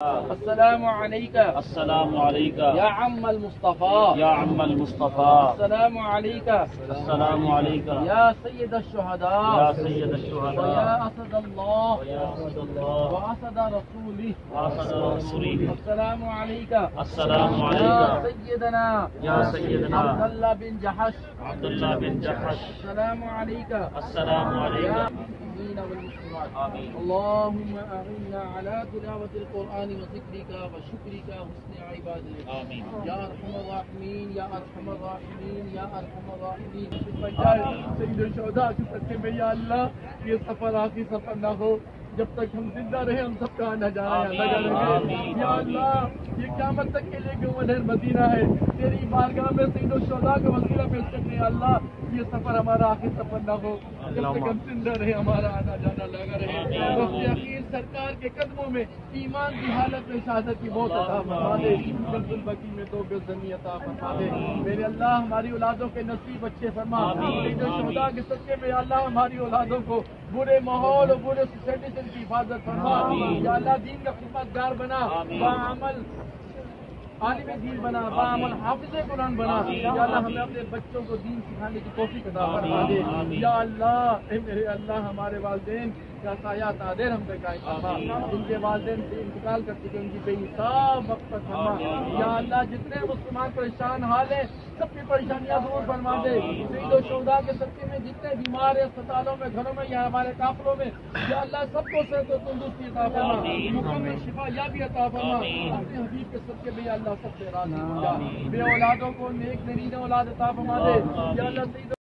السلام علیکہ السلام علیکہ یا عم المصطفیٰ یا عم المصطفیٰ السلام علیکہ السلام علیکہ یا سید الشہداء یا سید الشہداء ویا اسد اللہ ویا اسد اللہ واسد رسولہ واسد رسولہ السلام علیکہ السلام یا علیکہ سیدنا یا سیدنا عبداللہ بن جحش عبداللہ بن جحش السلام علیکہ السلام یا علیکہ المسلمین والمسلمات آمین اللهم أعنا على تلاوة القرآن وذكرك وشكرك وحسن عبادتك آمین يا أرحم الراحمين يا أرحم الراحمين يا أرحم الراحمين سید الشہداء کے صدقے میں یا اللہ یہ سفر آخری سفر نہ ہو جب تک ہم زندہ رہے ہم سب کا آنا جانا لگا رہے یا اللہ یہ قیامت تک کے لیے کہ مدینہ مدینہ ہے تیری بارگاہ میں سید الشہداء کا وسیلہ پیش کرتے ہیں اللہ یہ سفر ہمارا آخری سفر نہ ہو جب تک ہم زندہ رہے ہمارا آنا جانا لگا رہے وقت اخیر سرکار کے قدموں میں ایمان کی حالت میں شہادت کی موت عطا فرما دے جنت البقیع میں تو گزنی عطا فرما دے میرے اللہ ہماری اولادوں کے نصیب اچھے فرما سید الشہداء کے صدقے میں اللہ ہماری اولادوں کو برے ماحول اور برے سوسائٹی سے ان کی حفاظت فرما یا اللہ دین کا خدمت گار بنا باعمل عالم دین بنا باعمل حافظ قرآن بنا یا اللہ ہمیں اپنے بچوں کو دین سکھانے کی توفیق عطا فرما دے یا اللہ اے میرے اللہ ہمارے والدین کا سایہ تعدیر ہم پہ قائم فرما جن کے والدین سے انتقال کر چکے ان کی بے حساب وقت فرما یا اللہ جتنے مسلمان پریشان حال ہیں سب کی پریشانیاں دور فرما دے سید الشہداء کے صدقے میں جتنے بیمار ہیں اسپتالوں میں گھروں میں یا ہمارے قافلوں میں یا اللہ سب کو صحت و تندرستی عطا فرما مکمل شفا یا بھی عطا فرما اپنے حبیب کے صدقے میں یا اللہ سب سے راضی ہو جا بے اولادوں کو نیک نرین اولاد عطا فرما دے یا اللہ سید